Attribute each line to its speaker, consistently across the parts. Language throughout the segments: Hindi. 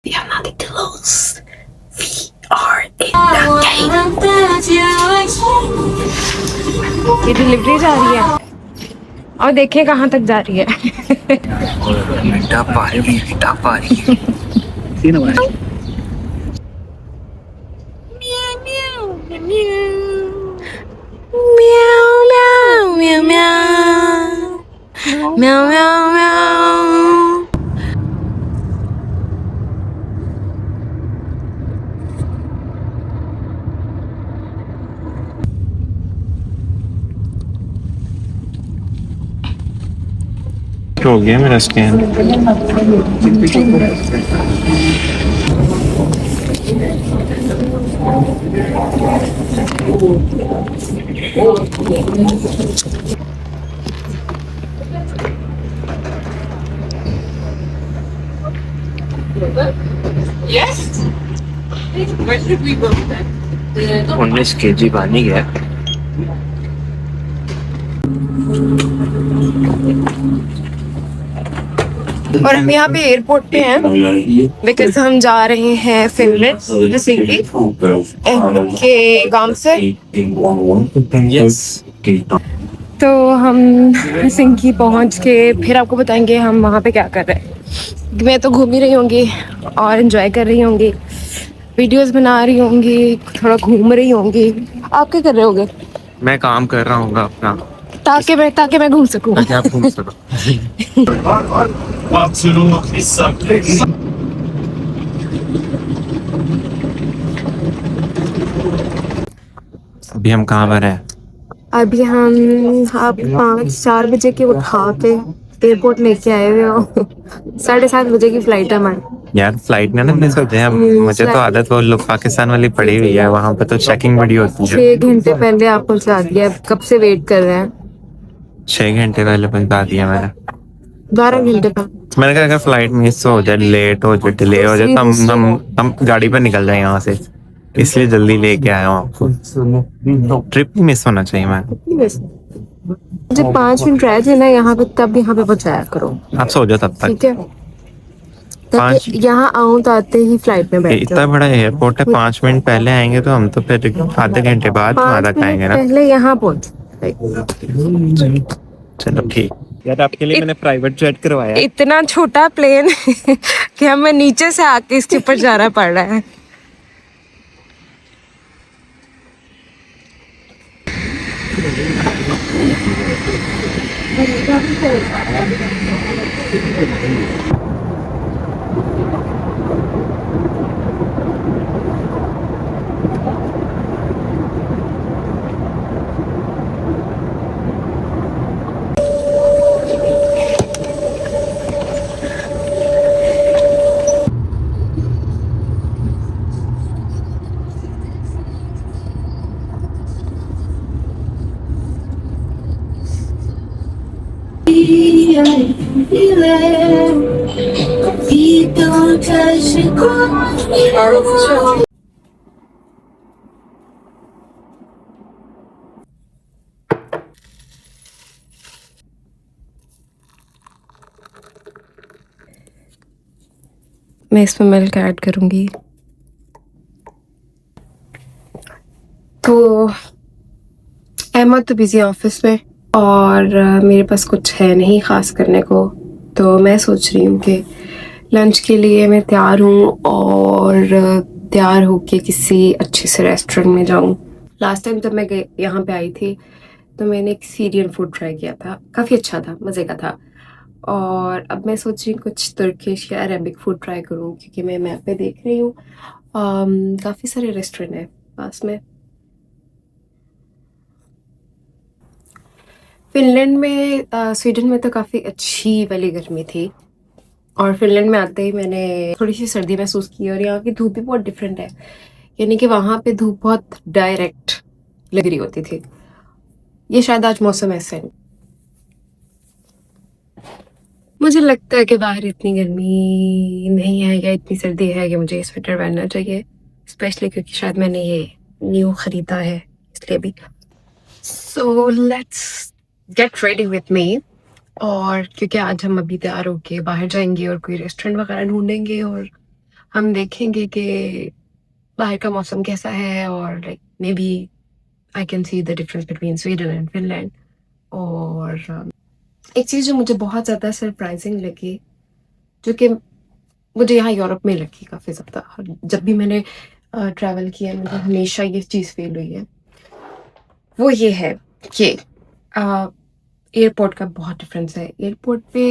Speaker 1: We are not close. We are in the game.
Speaker 2: ये डिलीवरी जा रही है और देखिए कहाँ तक जा रही है।
Speaker 1: मिठा पारी
Speaker 3: हो गया मेरा scan.
Speaker 1: Yes. Where should we go then?
Speaker 3: 19 kg पानी गया।
Speaker 2: और हम यहाँ पे एयरपोर्ट पे हैं बिकॉज हम जा रहे हैं फिनलैंड हेलसिंकी के गांव से। तो हम हेलसिंकी पहुँच के फिर आपको बताएंगे हम वहाँ पे क्या कर रहे हैं। मैं तो घूम ही रही होंगी और एंजॉय कर रही होंगी, वीडियोस बना रही होंगी, थोड़ा घूम रही होंगी। आप क्या कर रहे होगे?
Speaker 3: मैं काम कर रहा हूँ अपना,
Speaker 2: ताकि मैं घूम सकूँ।
Speaker 3: ताकि आप घूम सको। अभी हम कहाँ पर हैं?
Speaker 2: अभी हम आप 5-4 बजे के उठा के एयरपोर्ट लेके आए हुए हो। 7:30 बजे की फ्लाइट है हमारी।
Speaker 3: यार फ्लाइट में ना मिस होते हैं, मुझे तो आदत वो लोग पाकिस्तान वाली पड़ी हुई है, वहाँ पे तो चेकिंग बड़ी होती है।
Speaker 2: 6 घंटे पहले आप पहुंचा दिया, कब से वेट कर रहे हैं?
Speaker 3: 6 घंटे पहले पहुंचा दिया मैंने।
Speaker 2: 12 घंटे का।
Speaker 3: मैंने कहा अगर फ्लाइट मिस हो जाए, लेट हो जाए, डिले हो जाए तो हम गाड़ी पर निकल जाए यहाँ से, इसलिए जल्दी लेके आया हूँ आपको। ट्रिप नहीं मिस होना चाहिए। मैं
Speaker 2: मुझे 5 मिनट रह थे ना यहाँ पे, तब यहाँ पे पहुंचाया करो।
Speaker 3: आप सो जाओ तब तक,
Speaker 2: ठीक है? ताकि यहाँ आऊँ तो आते ही फ्लाइट में बैठ
Speaker 3: इतना बड़ा एयरपोर्ट है, 5 मिनट पहले आएंगे तो हम तो फिर आधे घंटे बाद खाना खाएंगे ना।
Speaker 2: पहले यहाँ पहुँच।
Speaker 3: चलो ठीक। यार आपके लिए मैंने प्राइवेट जेट करवाया।
Speaker 2: इतना छोटा प्लेन कि हमें नीचे से आके इसके ऊपर जाना पड़ रहा है। मैं इसमें मिल्क ऐड करूंगी। तो अहमद तो बिजी ऑफिस में और मेरे पास कुछ है नहीं ख़ास करने को, तो मैं सोच रही हूँ कि लंच के लिए मैं तैयार हूँ और तैयार होके किसी अच्छे से रेस्टोरेंट में जाऊँ। लास्ट टाइम जब मैं यहाँ पे आई थी तो मैंने एक सीरियन फूड ट्राई किया था, काफ़ी अच्छा था, मज़े का था। और अब मैं सोच रही हूँ कुछ तुर्किश या अरेबिक फूड ट्राई करूँ, क्योंकि मैं मैप पे देख रही हूँ काफ़ी सारे रेस्टोरेंट हैं पास में। फिनलैंड में स्वीडन में तो काफ़ी अच्छी वाली गर्मी थी और फिनलैंड में आते ही मैंने थोड़ी सी सर्दी महसूस की और यहाँ की धूप भी बहुत डिफरेंट है, यानी कि वहाँ पे धूप बहुत डायरेक्ट लग रही होती थी। ये शायद आज मौसम ऐसा है। मुझे लगता है कि बाहर इतनी गर्मी नहीं है या इतनी सर्दी है कि मुझे स्वेटर पहनना चाहिए, स्पेशली क्योंकि शायद मैंने ये न्यू ख़रीदा है इसलिए भी। So let's get ready with me. और क्योंकि आज हम अभी तैयार होके बाहर जाएंगे और कोई रेस्टोरेंट वगैरह ढूंढेंगे और हम देखेंगे कि बाहर का मौसम कैसा है, और like maybe I can see the difference between Sweden and Finland. और एक चीज़ जो मुझे बहुत ज़्यादा सरप्राइजिंग लगी, जो कि मुझे यहाँ यूरोप में लगी काफ़ी ज़्यादा, और जब भी मैंने ट्रैवल किया है मुझे हमेशा ये चीज़ फील हुई है, वो ये है कि एयरपोर्ट का बहुत डिफरेंस है। एयरपोर्ट पे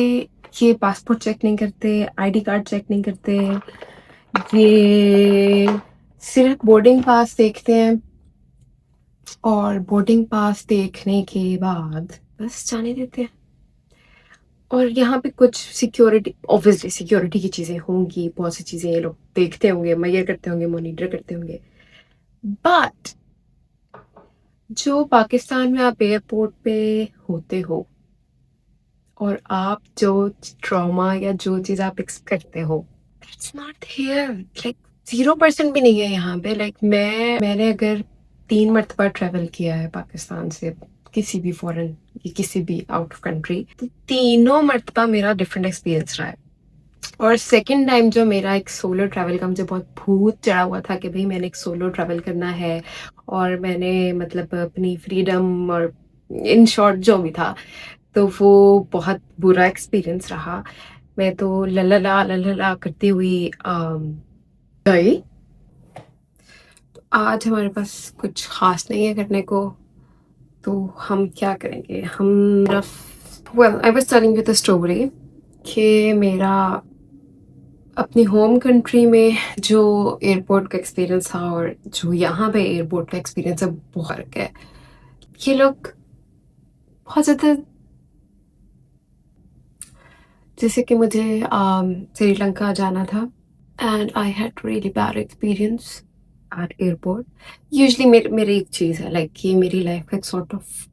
Speaker 2: ये पासपोर्ट चेक नहीं करते, आईडी कार्ड चेक नहीं करते, ये सिर्फ बोर्डिंग पास देखते हैं, और बोर्डिंग पास देखने के बाद बस जाने देते हैं। और यहाँ पे कुछ सिक्योरिटी, ऑब्वियसली सिक्योरिटी की चीज़ें होंगी, बहुत सी चीज़ें ये लोग देखते होंगे, मेजर करते होंगे, मॉनिटर करते होंगे, बट जो पाकिस्तान में आप एयरपोर्ट पे होते हो और आप जो ट्रॉमा या जो चीज़ आप एक्सपेक्ट करते हो, इट्स नॉट हियर। लाइक 0% भी नहीं है यहाँ पे। लाइक मैंने अगर 3 मरतबा ट्रैवल किया है पाकिस्तान से किसी भी फॉरेन, किसी भी आउट ऑफ कंट्री, तो तीनों मरतबा मेरा डिफरेंट एक्सपीरियंस रहा है। और सेकंड टाइम जो मेरा एक सोलो ट्रैवल का मुझे बहुत भूत चढ़ा हुआ था कि भाई मैंने एक सोलो ट्रैवल करना है, और मैंने मतलब अपनी फ्रीडम, और इन शॉर्ट जो भी था, तो वो बहुत बुरा एक्सपीरियंस रहा। मैं तो लला करती हुई गई। तो आज हमारे पास कुछ खास नहीं है करने को, तो हम क्या करेंगे, हम well I was telling you the story कि मेरा अपनी होम कंट्री में जो एयरपोर्ट का एक्सपीरियंस था और जो यहाँ पे एयरपोर्ट का एक्सपीरियंस है, बहुत फर्क है। ये लोग बहुत ज़्यादा, जैसे कि मुझे श्रीलंका जाना था, and I had really bad experience eight airport. Usually मेरी एक चीज़ है, लाइक ये मेरी लाइफ का एक sort of,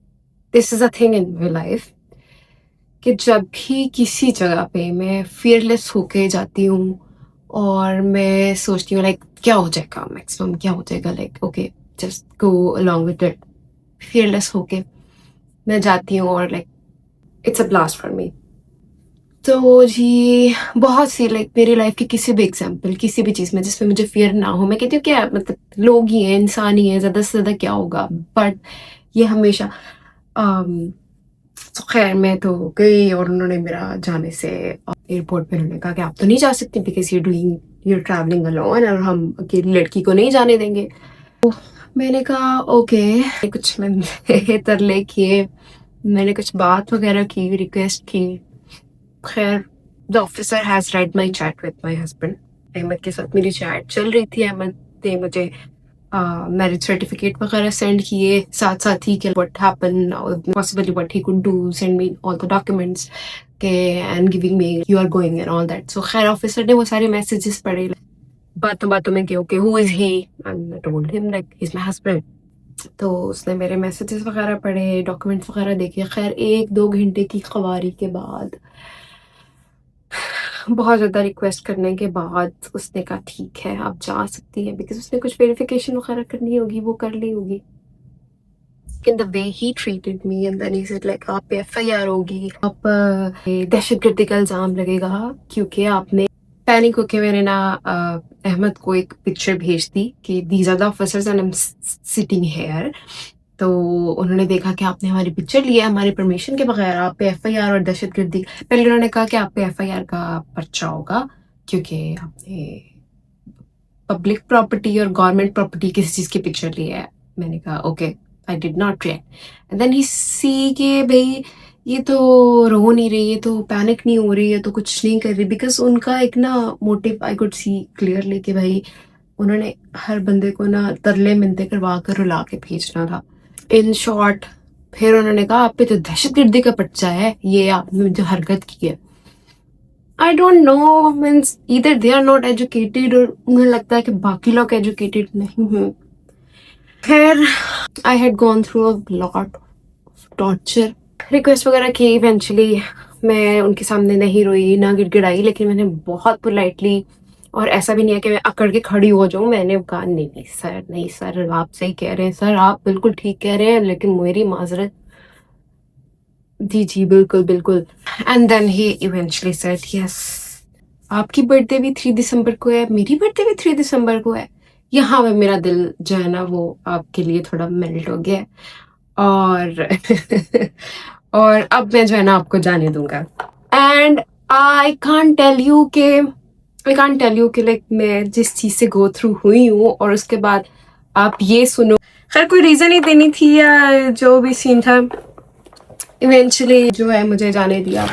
Speaker 2: this is a thing in my life, कि जब भी किसी जगह पे मैं फियरलेस होके जाती हूँ और मैं सोचती हूँ लाइक क्या हो जाएगा, मैक्सिमम क्या हो जाएगा, like okay just go along with it, fearless होके मैं जाती हूँ, और like it's a blast for me. तो जी बहुत सी लाइक मेरी लाइफ की किसी भी एग्जाम्पल, किसी भी चीज़ में जिसमें मुझे फियर ना हो, मैं कहती हूँ क्या मतलब लोग ही हैं, इंसान ही है, ज़्यादा से ज़्यादा क्या होगा, बट ये हमेशा तो खैर मैं तो गई, और उन्होंने मेरा जाने से एयरपोर्ट पे उन्होंने कहा कि आप तो नहीं जा सकते बिकॉज you're ट्रैवलिंग अलोन, और हम अकेली लड़की को नहीं जाने देंगे। तो मैंने कहा ओके, कुछ मैंने तरले किए, मैंने कुछ बात वगैरह की, रिक्वेस्ट की। खैर the officer has read my chat with my husband. Ahmed के साथ मेरी चैट चल रही थी, अहमद ने मुझे मैरिज सर्टिफिकेट वगैरह सेंड किए, साथ साथ ही what happen, possibly what he could do, send me all the documents के and giving me you are going and all that. So खैर ऑफिसर ने वो सारे मैसेजेस पढ़े, बातों बातों में कि okay who is he, and I told him like he is my husband. तो उसने मेरे मैसेजेस वगैरह पढ़े, डॉक्यूमेंट्स वगैरह देखे। खैर 1-2 घंटे की ख्वारी के बाद, बहुत ज़्यादा रिक्वेस्ट करने के बाद, उसने कहा ठीक है आप जा सकती हैं, बिकॉज उसने कुछ वेरिफिकेशन वगैरह करनी होगी, वो कर ली होगी। In the way he treated me, and then he said like आप पे FIR होगी, आप दहशतगर्दी का इल्ज़ाम लगेगा, क्योंकि आपने पैनिक होके मैंने ना अहमद को एक पिक्चर भेज दी कि these are the officers and I am sitting here. तो उन्होंने देखा कि आपने हमारी पिक्चर लिया हमारी परमिशन के बगैर, आप पे FIR और दहशतगर्दी। पहले उन्होंने कहा कि आप पे FIR का पर्चा होगा क्योंकि आपने पब्लिक प्रॉपर्टी और गवर्नमेंट प्रॉपर्टी किसी चीज़ की पिक्चर ली है। मैंने कहा okay, I did not react. And then he see के भाई ये तो रो नहीं रही है, तो पैनिक नहीं हो रही है, तो कुछ नहीं कर रही, बिकॉज उनका एक ना motive I could see clearly कि भाई उन्होंने हर बंदे को ना तरले मिन्नतें करवा कर रुला के भेजना था। इन शॉर्ट फिर उन्होंने कहा आप पे तो दहशतगर्दी का पर्चा है, ये आपने जो हरकत की है। I don't know, means either they are not educated, और उन्हें लगता है कि बाकी लोग एजुकेटेड नहीं हैं। खैर I had gone through a lot of torture, request वगैरह की। इवेंचुअली मैं उनके सामने नहीं रोई ना गिड़गिड़ाई, लेकिन मैंने बहुत पोलाइटली, और ऐसा भी नहीं है कि मैं अकड़ के खड़ी हो जाऊँ, मैंने कहा नहीं सर आप सही कह रहे हैं सर, आप बिल्कुल ठीक कह रहे हैं, लेकिन मेरी माजरत, जी बिल्कुल बिल्कुल। And then he eventually said yes आपकी बर्थडे भी 3 दिसंबर को है, मेरी बर्थडे भी 3 दिसंबर को है। यहाँ पे मेरा दिल जो है ना वो आपके लिए थोड़ा मेल्ट हो गया है और और अब मैं जो है ना आपको जाने दूंगा। And I can't tell you कि लाइक मैं जिस चीज़ से गो थ्रू हुई हूँ और उसके बाद आप ये सुनो। खैर कोई रीज़न ही देनी थी या जो भी सीन था, इवेंचुअली जो है मुझे जाने दिया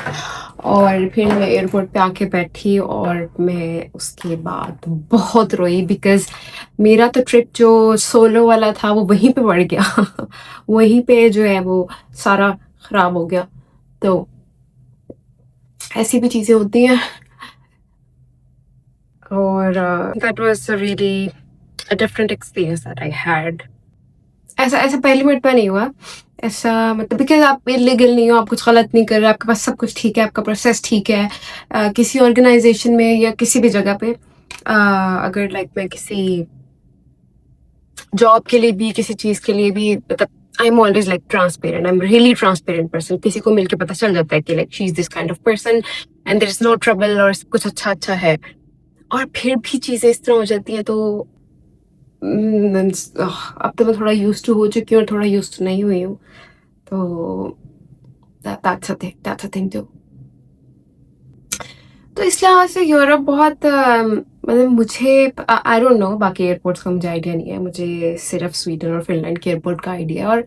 Speaker 2: और फिर मैं एयरपोर्ट पे आके बैठी और मैं उसके बाद बहुत रोई बिकॉज मेरा तो ट्रिप जो सोलो वाला था वो वहीं पे पड़ गया वहीं पे जो है वो सारा खराब हो गया। तो ऐसी भी चीज़ें होती हैं और that was really a different experience that I had. ऐसा ऐसा पहली मिनट पे नहीं हुआ ऐसा, मतलब बिकॉज आप इलीगल नहीं हो, आप कुछ गलत नहीं कर रहे, आपके पास सब कुछ ठीक है, आपका प्रोसेस ठीक है। किसी ऑर्गेनाइजेशन में या किसी भी जगह पे अगर लाइक मैं किसी जॉब के लिए भी किसी चीज़ के लिए भी, मतलब I am always like transparent, I am really transparent person. किसी को मिलके पता चल जाता है कि like she is this kind of person and there is no trouble और सब कुछ अच्छा अच्छा है। और फिर भी चीज़ें इस तरह हो जाती हैं तो अब तो मैं थोड़ा यूज टू हो चुकी हूँ और थोड़ा यूज टू नहीं हुई हूँ, तो that's a thing too। तो इस लिहाज से यूरोप बहुत मतलब मुझे आई डोंट नो बाकी एयरपोर्ट्स का मुझे आइडिया नहीं है, मुझे सिर्फ स्वीडन और फिनलैंड के एयरपोर्ट का आइडिया है। और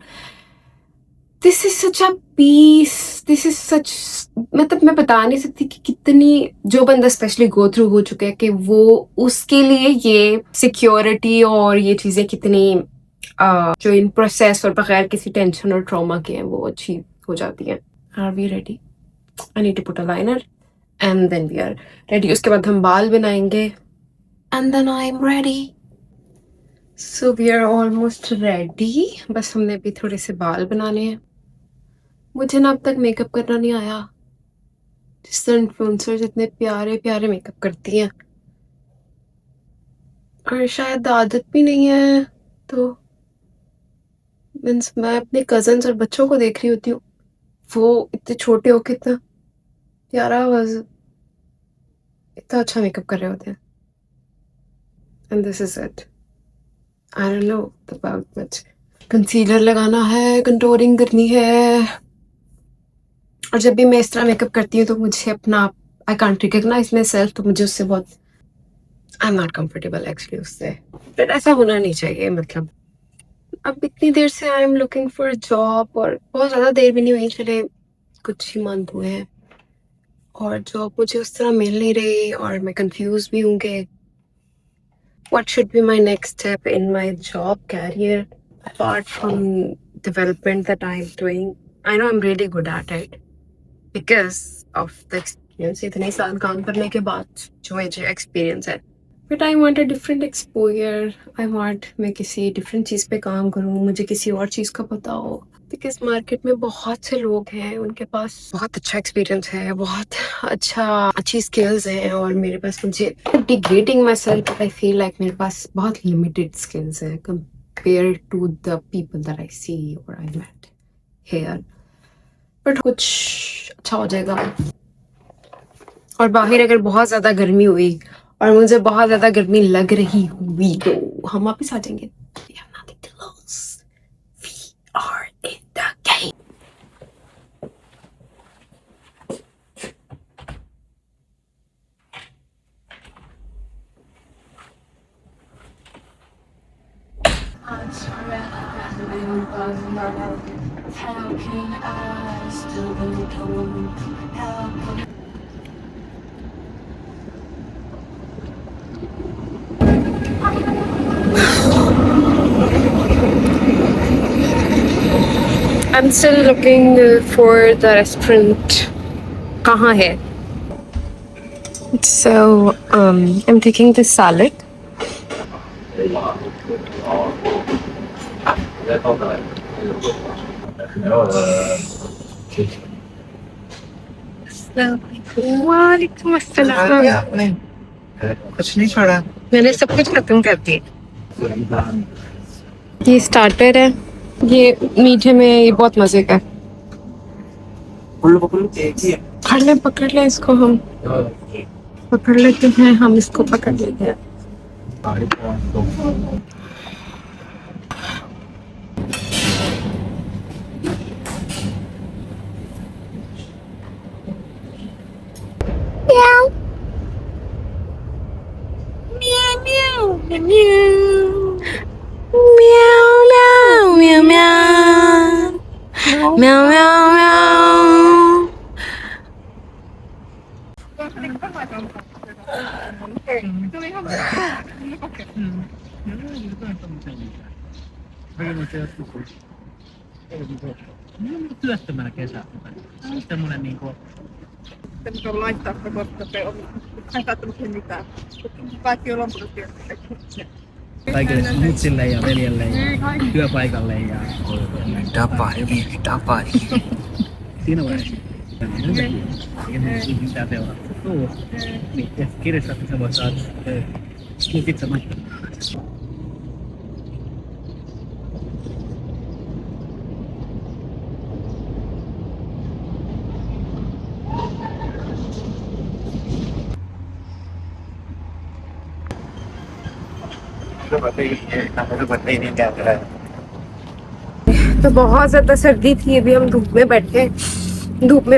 Speaker 2: this is such a piece, this is such, मतलब मैं बता नहीं सकती कि कितनी, जो बंदा स्पेशली गो थ्रू हो चुका है कि वो उसके लिए ये सिक्योरिटी और ये चीज़ें कितनी जो इन प्रोसेस और बगैर किसी टेंशन और ट्रॉमा के हैं वो अच्छी हो जाती हैं। Are we ready? I need to put a liner and then we are ready. उसके बाद हम बाल बनाएंगे and then I am ready. So we are almost ready, बस हमने अभी थोड़े से बाल बनाने हैं। मुझे ना अब तक मेकअप करना नहीं आया, जिस तरह इन्फ्लुएंसर्स इतने प्यारे प्यारे मेकअप करती हैं और शायद आदत भी नहीं है। तो मीन्स मैं अपने कजन्स और बच्चों को देख रही होती हूँ, वो इतने छोटे हो के इतना प्यारा आवाज, इतना अच्छा मेकअप कर रहे होते हैं। And this is it, I don't know about much. Concealer लगाना है, कंटूरिंग करनी है, और जब भी मैं इस तरह मेकअप करती हूँ तो मुझे अपना, I can't recognise myself, तो मुझे उससे बहुत, I am not comfortable actually उससे। फिर ऐसा होना नहीं चाहिए। मतलब अब इतनी देर से I am looking for job, और बहुत ज़्यादा देर भी नहीं हुई, चले कुछ ही मंथ हुए हैं, और जॉब मुझे उस तरह मिल नहीं रही और मैं कंफ्यूज भी हूँ कि what should be my next step in my job career apart from development that I'm doing. I know I'm really good at it because of the experience, इतने साल काम करने के बाद जो मुझे एक्सपीरियंस है। But I want a different exposure, I want मैं किसी डिफरेंट चीज़ पे काम करूँ, मुझे किसी और चीज़ का पता हो, बिकॉज मार्केट में बहुत से लोग हैं उनके पास बहुत अच्छा एक्सपीरियंस है, बहुत अच्छी स्किल्स हैं, और मेरे पास, मुझे degrading myself, I feel like मेरे पास बहुत लिमिटेड स्किल्स हैं compare to the people that I see और आई मेट हियर। बट कुछ अच्छा हो जाएगा। और बाहर अगर बहुत ज़्यादा गर्मी हुई और मुझे बहुत ज़्यादा गर्मी लग रही हुई तो हम वापस आ जाएंगे। We have nothing to lose. We are in the game. I'm still looking for the restaurant. कहाँ है? So I'm taking this salad. वालेकुम अस्सलाम।
Speaker 3: आपने कुछ नहीं छोड़ा?
Speaker 2: मैंने सब कुछ खत्म कर दिया। ये स्टार्टर है, ये मीठे में ये बहुत मजे का है। पकड़ ले इसको हम। पकड़ लेते हैं, हम इसको पकड़ लेते हैं।
Speaker 1: Työttömänä kesällä. Semmoinen niinku... Sitten laittaa sitä, koska se on... Mä en saattanut siihen mitään. Kaikki on lopulta työttömänä. Kaikille mutsille ja veljelle ja työpaikalle ja...
Speaker 3: Tapa.
Speaker 1: Siinä vaiheessa. Mitä seurata. Niin, ja kirjassa sä voit saada... Sit sä maittaa.
Speaker 2: तो बहुत ज्यादा सर्दी थी, अभी हम धूप में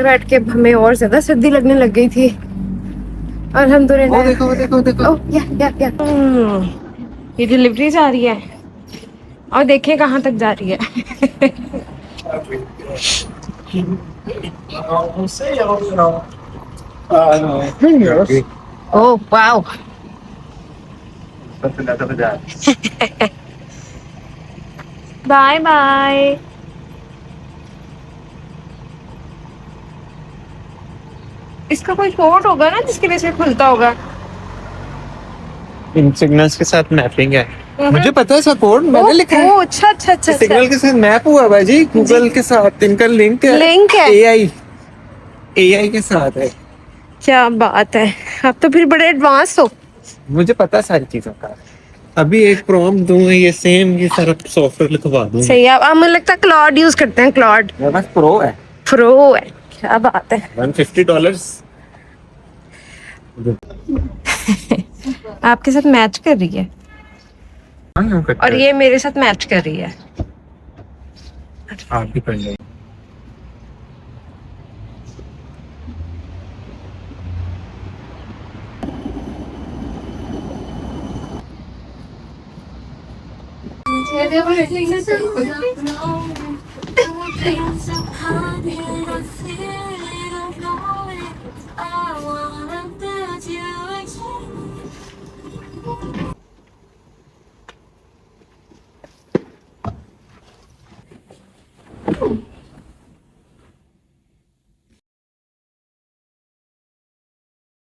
Speaker 2: बैठ के हमें और ज्यादा सर्दी लगने लग गई थी। और हम तो देखो। ओह या ये डिलीवरी जा रही है और देखें कहाँ तक जा रही है। Oh wow. Bye bye. इसका कोई कोड होगा ना जिसकी वजह से खुलता होगा।
Speaker 3: इन सिग्नल्स के साथ मैपिंग है। मुझे पता है इसका कोड, मैंने लिखा है।
Speaker 2: अच्छा।
Speaker 3: सिग्नल के साथ मैप हुआ भाई जी, गूगल के साथ इनका लिंक है। एआई के साथ है।
Speaker 2: क्या बात है, आप तो फिर बड़े एडवांस हो।
Speaker 3: मुझे पता है सारी चीजों का। अभी एक प्रॉम्प्ट दूंगा, ये सेम ये सारा सॉफ्टवेयर लिखवा दूंगा।
Speaker 2: सही है। अब मुझे लगता है क्लाउड यूज करते हैं। क्लाउड
Speaker 3: मेरे पास प्रो है।
Speaker 2: क्या बात है।
Speaker 3: $150।
Speaker 2: आपके साथ मैच कर रही है और ये मेरे साथ मैच कर रही है।
Speaker 3: आप भी कर लो।